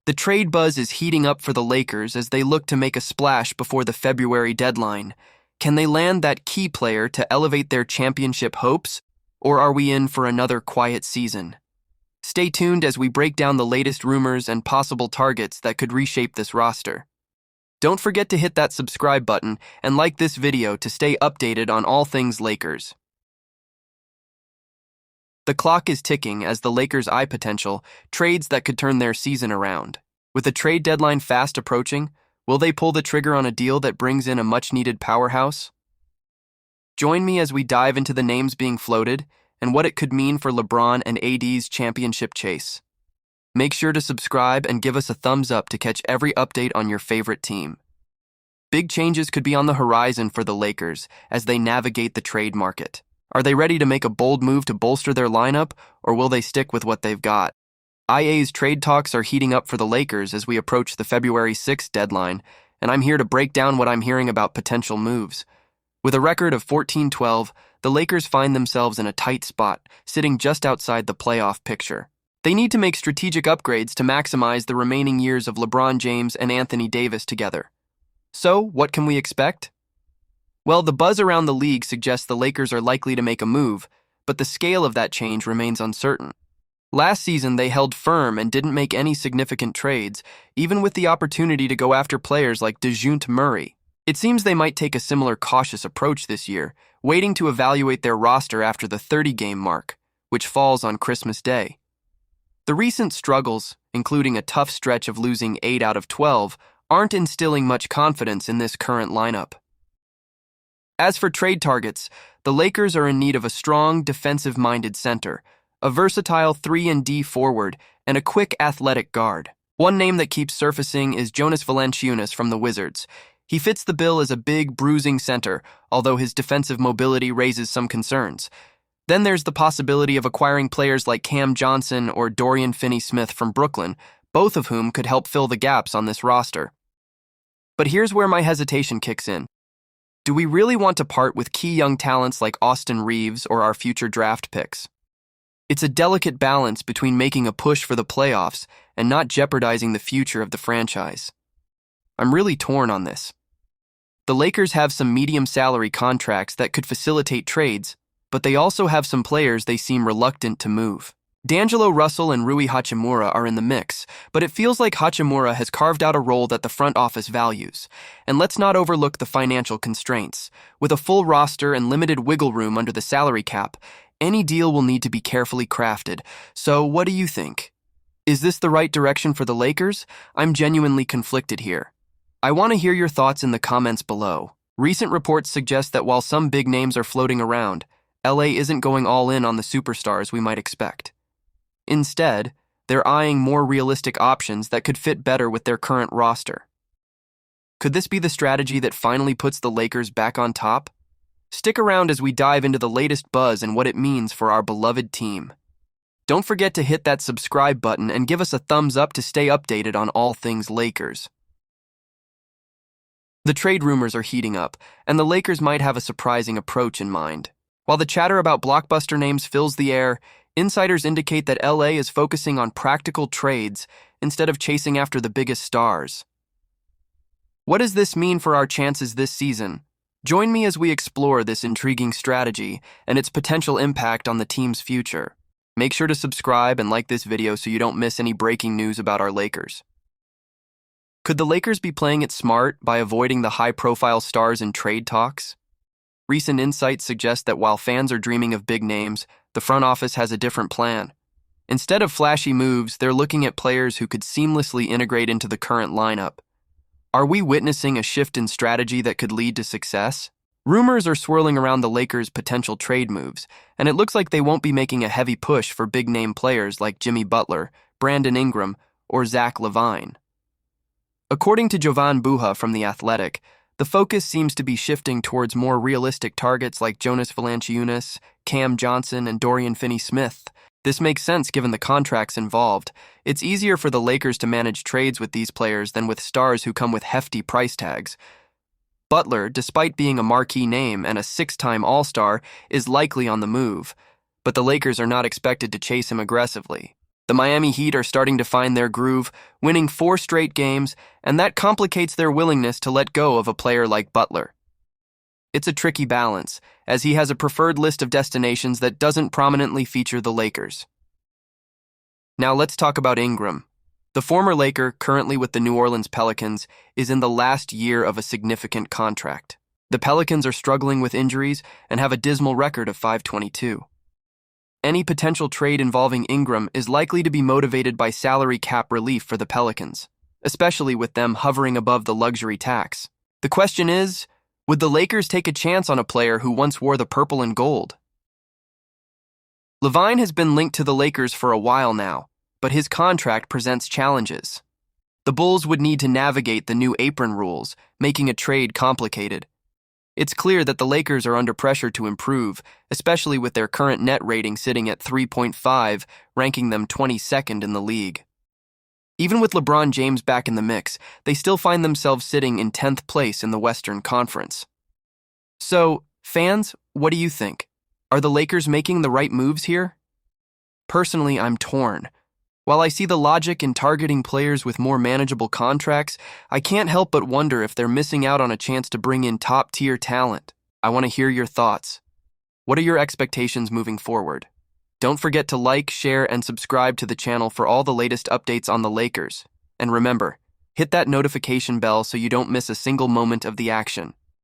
The trade buzz is heating up for the Lakers as they look to make a splash before the February deadline. Can they land that key player to elevate their championship hopes, or are we in for another quiet season? Stay tuned as we break down the latest rumors and possible targets that could reshape this roster. Don't forget to hit that subscribe button and like this video to stay updated on all things Lakers. The clock is ticking as the Lakers eye potential trades that could turn their season around. With the trade deadline fast approaching, will they pull the trigger on a deal that brings in a much-needed powerhouse? Join me as we dive into the names being floated and what it could mean for LeBron and AD's championship chase. Make sure to subscribe and give us a thumbs up to catch every update on your favorite team. Big changes could be on the horizon for the Lakers as they navigate the trade market. Are they ready to make a bold move to bolster their lineup, or will they stick with what they've got? IA's trade talks are heating up for the Lakers as we approach the February 6th deadline, and I'm here to break down what I'm hearing about potential moves. With a record of 14-12, the Lakers find themselves in a tight spot, sitting just outside the playoff picture. They need to make strategic upgrades to maximize the remaining years of LeBron James and Anthony Davis together. So, what can we expect? Well, the buzz around the league suggests the Lakers are likely to make a move, but the scale of that change remains uncertain. Last season, they held firm and didn't make any significant trades, even with the opportunity to go after players like DeJounte Murray. It seems they might take a similar cautious approach this year, waiting to evaluate their roster after the 30-game mark, which falls on Christmas Day. The recent struggles, including a tough stretch of losing 8 out of 12, aren't instilling much confidence in this current lineup. As for trade targets, the Lakers are in need of a strong, defensive-minded center, a versatile 3-and-D forward, and a quick, athletic guard. One name that keeps surfacing is Jonas Valanciunas from the Wizards. He fits the bill as a big, bruising center, although his defensive mobility raises some concerns. Then there's the possibility of acquiring players like Cam Johnson or Dorian Finney-Smith from Brooklyn, both of whom could help fill the gaps on this roster. But here's where my hesitation kicks in. Do we really want to part with key young talents like Austin Reeves or our future draft picks? It's a delicate balance between making a push for the playoffs and not jeopardizing the future of the franchise. I'm really torn on this. The Lakers have some medium salary contracts that could facilitate trades, but they also have some players they seem reluctant to move. D'Angelo Russell and Rui Hachimura are in the mix, but it feels like Hachimura has carved out a role that the front office values. And let's not overlook the financial constraints. With a full roster and limited wiggle room under the salary cap, any deal will need to be carefully crafted. So what do you think? Is this the right direction for the Lakers? I'm genuinely conflicted here. I want to hear your thoughts in the comments below. Recent reports suggest that while some big names are floating around, LA isn't going all in on the superstars we might expect. Instead, they're eyeing more realistic options that could fit better with their current roster. Could this be the strategy that finally puts the Lakers back on top? Stick around as we dive into the latest buzz and what it means for our beloved team. Don't forget to hit that subscribe button and give us a thumbs up to stay updated on all things Lakers. The trade rumors are heating up, and the Lakers might have a surprising approach in mind. While the chatter about blockbuster names fills the air, insiders indicate that LA is focusing on practical trades instead of chasing after the biggest stars. What does this mean for our chances this season? Join me as we explore this intriguing strategy and its potential impact on the team's future. Make sure to subscribe and like this video so you don't miss any breaking news about our Lakers. Could the Lakers be playing it smart by avoiding the high-profile stars in trade talks? Recent insights suggest that while fans are dreaming of big names, the front office has a different plan. Instead of flashy moves, they're looking at players who could seamlessly integrate into the current lineup. Are we witnessing a shift in strategy that could lead to success? Rumors are swirling around the Lakers' potential trade moves, and it looks like they won't be making a heavy push for big-name players like Jimmy Butler, Brandon Ingram, or Zach Lavine. According to Jovan Buha from The Athletic, the focus seems to be shifting towards more realistic targets like Jonas Valanciunas, Cam Johnson, and Dorian Finney-Smith. This makes sense given the contracts involved. It's easier for the Lakers to manage trades with these players than with stars who come with hefty price tags. Butler, despite being a marquee name and a 6-time All-Star, is likely on the move, but the Lakers are not expected to chase him aggressively. The Miami Heat are starting to find their groove, winning 4 straight games, and that complicates their willingness to let go of a player like Butler. It's a tricky balance, as he has a preferred list of destinations that doesn't prominently feature the Lakers. Now let's talk about Ingram. The former Laker, currently with the New Orleans Pelicans, is in the last year of a significant contract. The Pelicans are struggling with injuries and have a dismal record of 5-22. Any potential trade involving Ingram is likely to be motivated by salary cap relief for the Pelicans, especially with them hovering above the luxury tax. The question is, would the Lakers take a chance on a player who once wore the purple and gold? Lavine has been linked to the Lakers for a while now, but his contract presents challenges. The Bulls would need to navigate the new apron rules, making a trade complicated. It's clear that the Lakers are under pressure to improve, especially with their current net rating sitting at 3.5, ranking them 22nd in the league. Even with LeBron James back in the mix, they still find themselves sitting in 10th place in the Western Conference. So, fans, what do you think? Are the Lakers making the right moves here? Personally, I'm torn. While I see the logic in targeting players with more manageable contracts, I can't help but wonder if they're missing out on a chance to bring in top-tier talent. I want to hear your thoughts. What are your expectations moving forward? Don't forget to like, share, and subscribe to the channel for all the latest updates on the Lakers. And remember, hit that notification bell so you don't miss a single moment of the action.